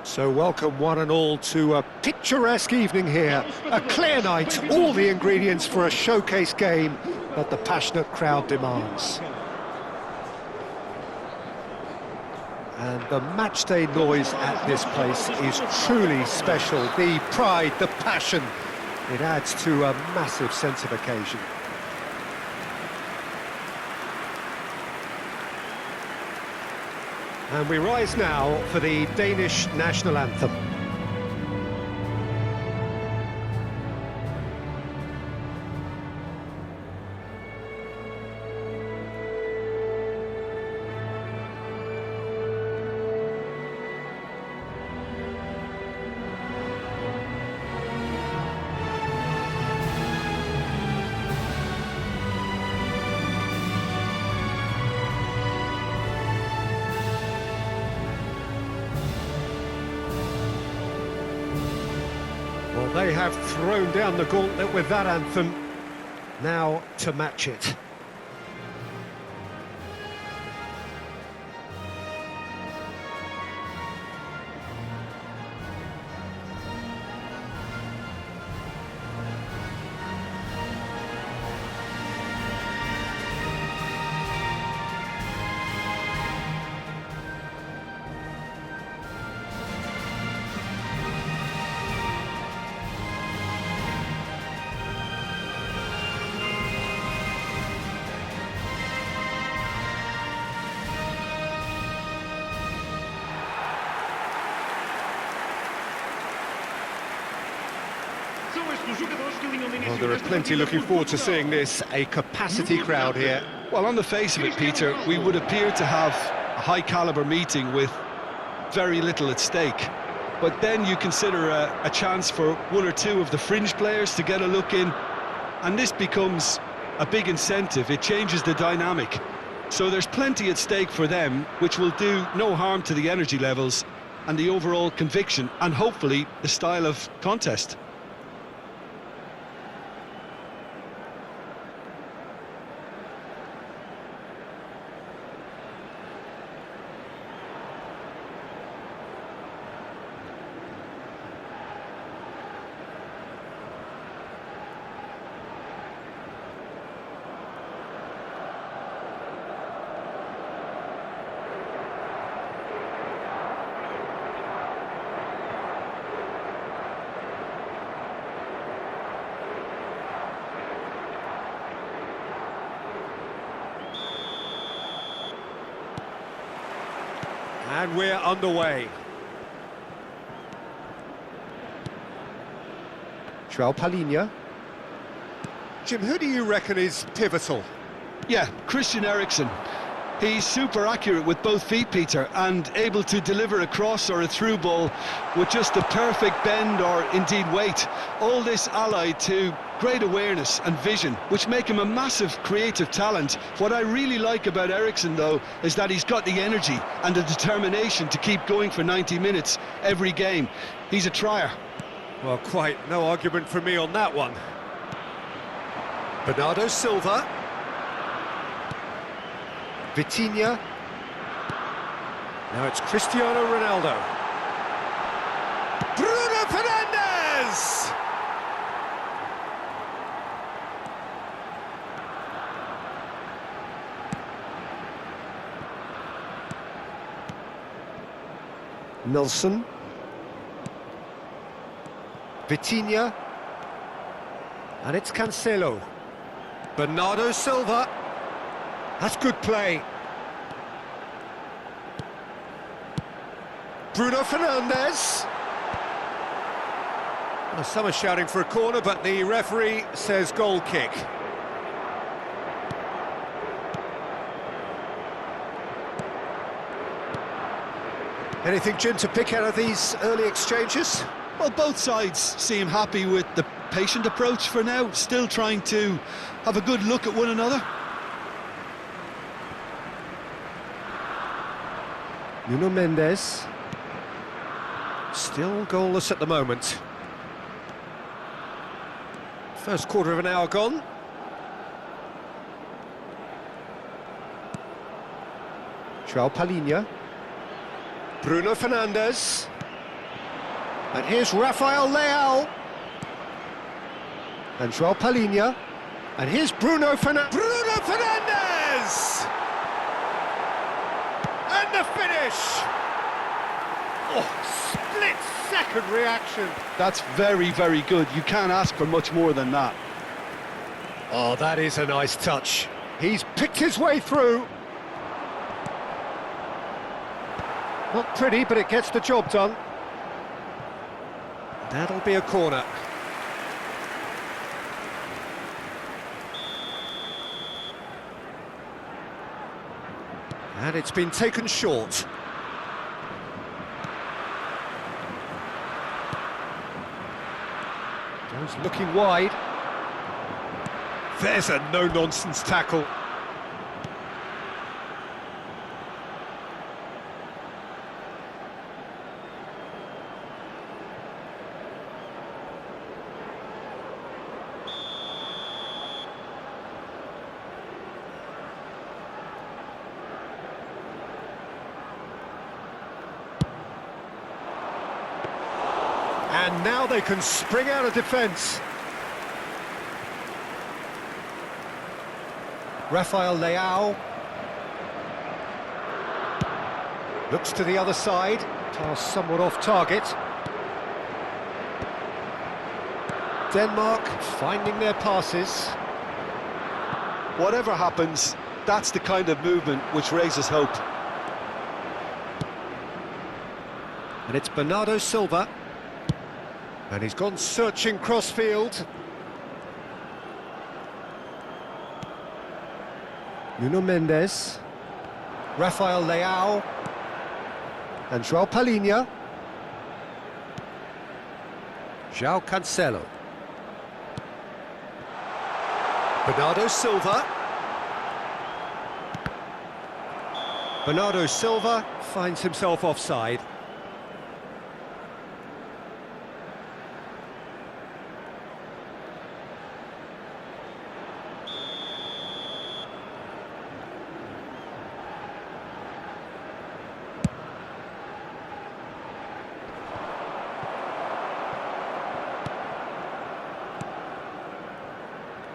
So welcome one and all to a picturesque evening here. A clear night, all the ingredients for a showcase game that the passionate crowd demands. And the matchday noise at this place is truly special. The pride, the passion, it adds to a massive sense of occasion. And we rise now for the Danish national anthem. Well, they have thrown down the gauntlet with that anthem. Now to match it. Well, there are plenty looking forward to seeing this, a capacity crowd here. Well, on the face of it, Peter, we would appear to have a high-caliber meeting with very little at stake. But then you consider a chance for one or two of the fringe players to get a look in, and this becomes a big incentive. It changes the dynamic. So there's plenty at stake for them, which will do no harm to the energy levels and the overall conviction, and hopefully the style of contest. And we're underway. João Palhinha. Jim, who do you reckon is pivotal? Yeah, Christian Eriksen. He's super accurate with both feet, Peter, and able to deliver a cross or a through ball with just the perfect bend or indeed weight. All this allied to great awareness and vision, which make him a massive creative talent. What I really like about Eriksen, though, is that he's got the energy and the determination to keep going for 90 minutes every game. He's a trier. Well, quite no argument from me on that one. Bernardo Silva. Vitinha. Now it's Cristiano Ronaldo. Bruno Fernandes! Nelson. Vitinha. And it's Cancelo. Bernardo Silva. That's good play. Bruno Fernandes. Well, some are shouting for a corner, but the referee says goal kick. Anything, Jim, to pick out of these early exchanges? Well, both sides seem happy with the patient approach for now, still trying to have a good look at one another. Nuno Mendes. Still goalless at the moment. First quarter of an hour gone. João Palhinha. Bruno Fernandes. And here's Rafael Leao. And João Palhinha. And here's Bruno Fernandes! And the finish! Oh, split-second reaction. That's very, very good. You can't ask for much more than that. Oh, that is a nice touch. He's picked his way through. Not pretty, but it gets the job done. That'll be a corner. And it's been taken short. Goes looking wide. There's a no-nonsense tackle. And now they can spring out of defence. Rafael Leao. Looks to the other side. Pass somewhat off target. Denmark finding their passes. Whatever happens, that's the kind of movement which raises hope. And it's Bernardo Silva. And he's gone searching cross-field. Nuno Mendes. Rafael Leao. And João Palhinha. João Cancelo. Bernardo Silva. Bernardo Silva finds himself offside.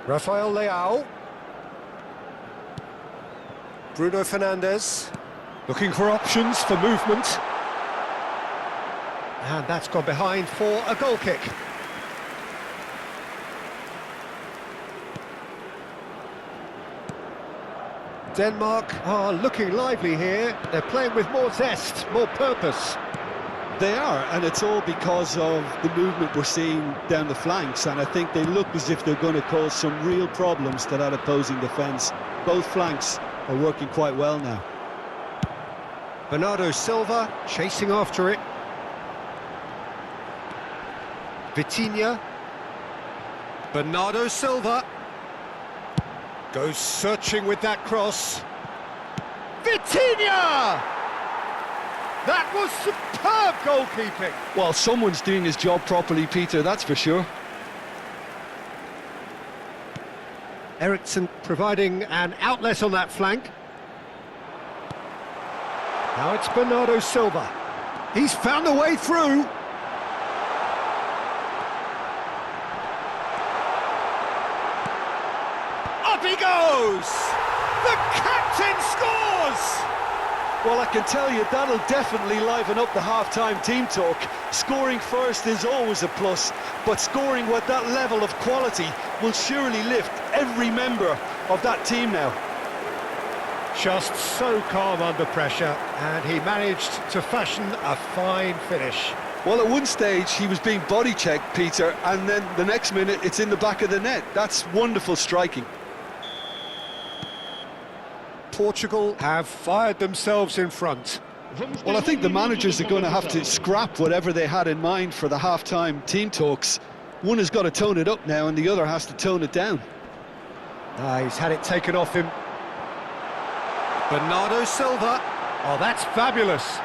Rafael Leao. Bruno Fernandes. Looking for options for movement. And that's gone behind for a goal kick. Denmark are looking lively here. They're playing with more zest, more purpose. They are, and it's all because of the movement we're seeing down the flanks, and I think they look as if they're going to cause some real problems to that opposing defence. Both flanks are working quite well now. Bernardo Silva chasing after it. Vitinha. Bernardo Silva goes searching with that cross. Vitinha! That was superb goalkeeping. Well, someone's doing his job properly, Peter, that's for sure. Eriksson providing an outlet on that flank. Now it's Bernardo Silva. He's found a way through. Up he goes! The captain scores! Well, I can tell you, that'll definitely liven up the half-time team talk. Scoring first is always a plus, but scoring with that level of quality will surely lift every member of that team now. Just so calm under pressure, and he managed to fashion a fine finish. Well, at one stage, he was being body-checked, Peter, and then the next minute, it's in the back of the net. That's wonderful striking. Portugal have fired themselves in front. Well, I think the managers are going to have to scrap whatever they had in mind for the half-time team talks. One has got to tone it up now, and the other has to tone it down. He's had it taken off him. Bernardo Silva. Oh, that's fabulous.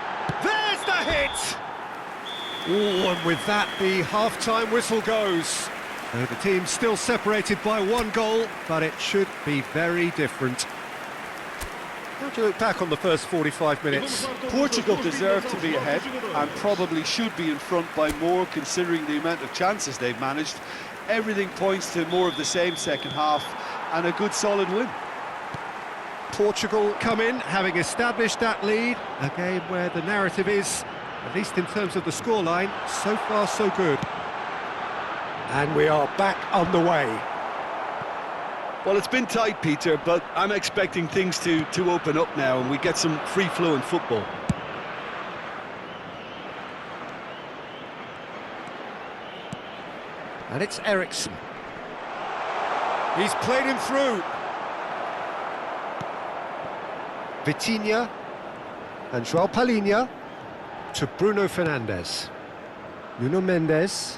There's the hit! Oh, and with that, the half-time whistle goes. So the team's still separated by one goal, but it should be very different. How do you look back on the first 45 minutes? Portugal deserve to be ahead and probably should be in front by more considering the amount of chances they've managed. Everything points to more of the same second half and a good solid win. Portugal come in, having established that lead. A game where the narrative is, at least in terms of the scoreline, so far so good. And we are back on the way. Well, it's been tight, Peter, but I'm expecting things to open up now and we get some free-flowing football. And it's Eriksson. He's played him through. Vitinha and João Palhinha to Bruno Fernandes. Nuno Mendes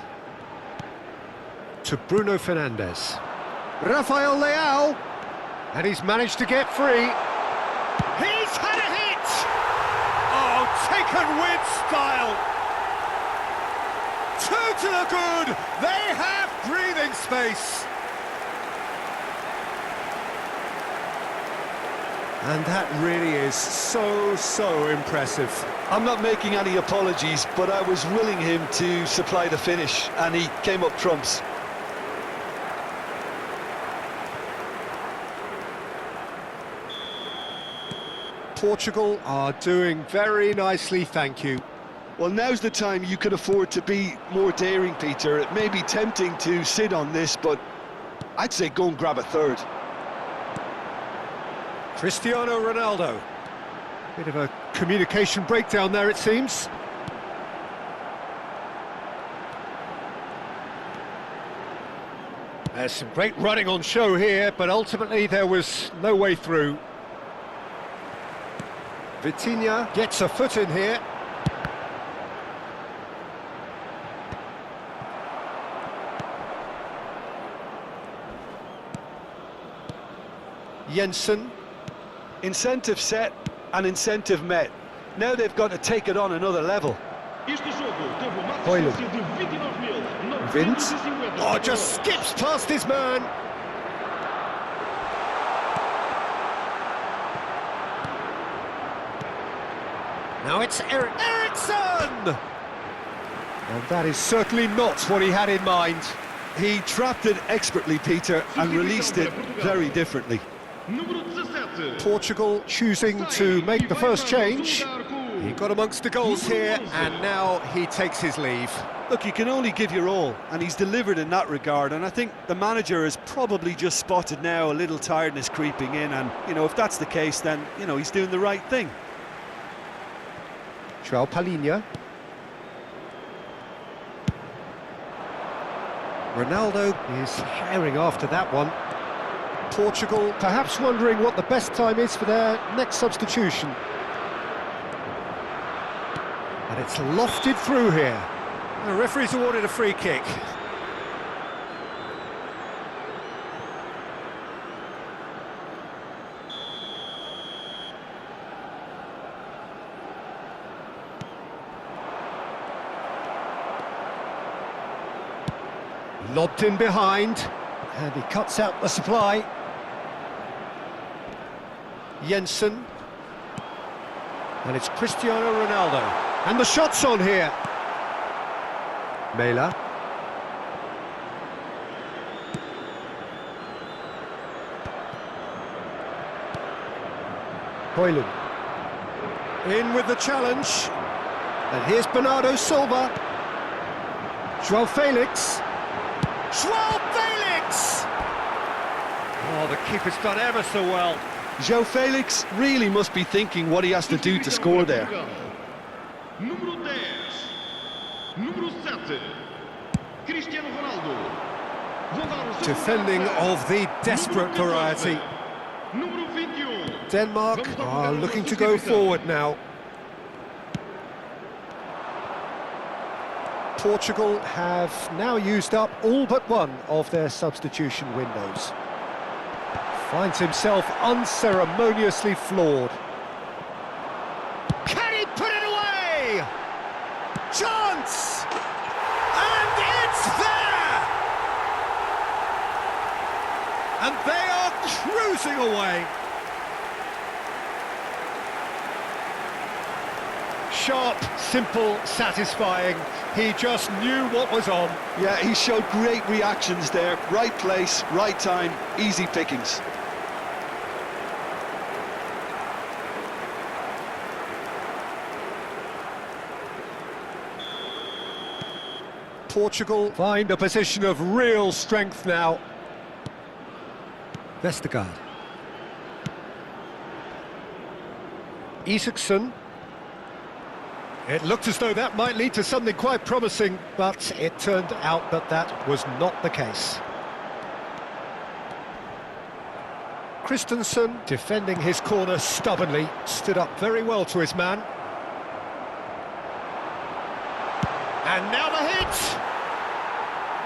to Bruno Fernandes. Rafael Leao, and he's managed to get free. He's had a hit! Oh, taken with style. Two to the good. They have breathing space. And that really is so impressive. I'm not making any apologies, but I was willing him to supply the finish, and he came up trumps. Portugal are doing very nicely, thank you. Well, now's the time you could afford to be more daring, Peter. It may be tempting to sit on this, but I'd say go and grab a third. Cristiano Ronaldo. Bit of a communication breakdown there, it seems. There's some great running on show here, but ultimately there was no way through. Vitinha gets a foot in here. Jensen. Incentive set and incentive met. Now they've got to take it on another level. Hoyland. Vince. Oh, just skips past his man. Now it's Eriksson! And that is certainly not what he had in mind. He trapped it expertly, Peter, and released it very differently. Portugal choosing to make the first change. He got amongst the goals here, and now he takes his leave. Look, you can only give your all, and he's delivered in that regard, and I think the manager has probably just spotted now a little tiredness creeping in, and, you know, if that's the case, then, you know, he's doing the right thing. João Palhinha. Ronaldo is herring after that one. Portugal perhaps wondering what the best time is for their next substitution. And it's lofted through here. The referee's awarded a free kick. Lobbed in behind, and he cuts out the supply. Jensen. And it's Cristiano Ronaldo. And the shot's on here. Mela. Hoyland. In with the challenge. And here's Bernardo Silva. João Felix. João Felix! Oh, the keeper's done ever so well. João Felix really must be thinking what he has to do to score there. Número 10. Número 7. Cristiano Ronaldo. Defending of the desperate variety. Número 21. Denmark are looking to go forward now. Portugal have now used up all but one of their substitution windows. Finds himself unceremoniously floored. Can he put it away? Chance! And it's there! And they are cruising away. Sharp, simple, satisfying. He just knew what was on. Yeah, he showed great reactions there. Right place, right time, easy pickings. Portugal find a position of real strength now. Vestergaard. Isaacson. It looked as though that might lead to something quite promising, but it turned out that that was not the case. Christensen, defending his corner stubbornly, stood up very well to his man. And now the hit!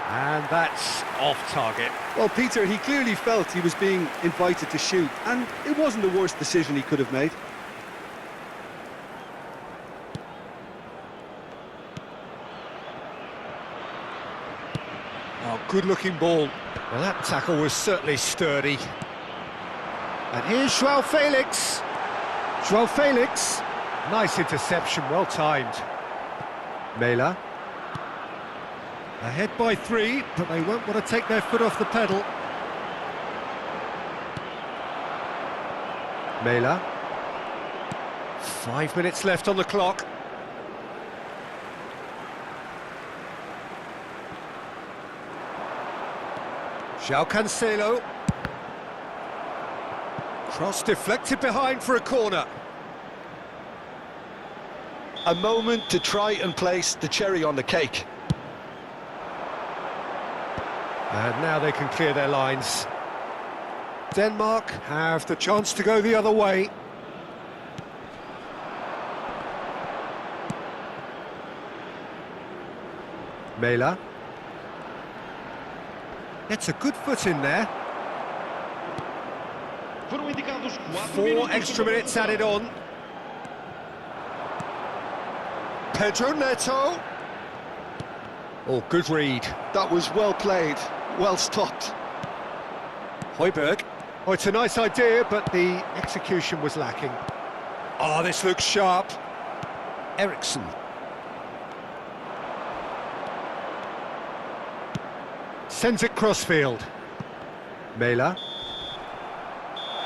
And that's off target. Well, Peter, he clearly felt he was being invited to shoot, and it wasn't the worst decision he could have made. Oh, good-looking ball. Well, that tackle was certainly sturdy. And here's João Felix. João Felix. Nice interception, well timed. Mela. Ahead by 3, but they won't want to take their foot off the pedal. Mela. 5 minutes left on the clock. João Cancelo. Cross deflected behind for a corner. A moment to try and place the cherry on the cake. And now they can clear their lines. Denmark have the chance to go the other way. Mela. Gets a good foot in there. 4 extra minutes added on. Pedro Neto. Oh, good read. That was well played, well stopped. Højbjerg. Oh, it's a nice idea, but the execution was lacking. Oh, this looks sharp. Eriksson. Sends it crossfield. Mela.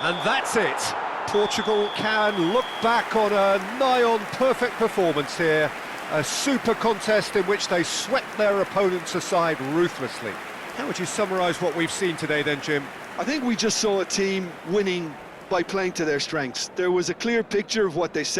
And that's it. Portugal can look back on a nigh-on perfect performance here. A super contest in which they swept their opponents aside ruthlessly. How would you summarise what we've seen today then, Jim? I think we just saw a team winning by playing to their strengths. There was a clear picture of what they said.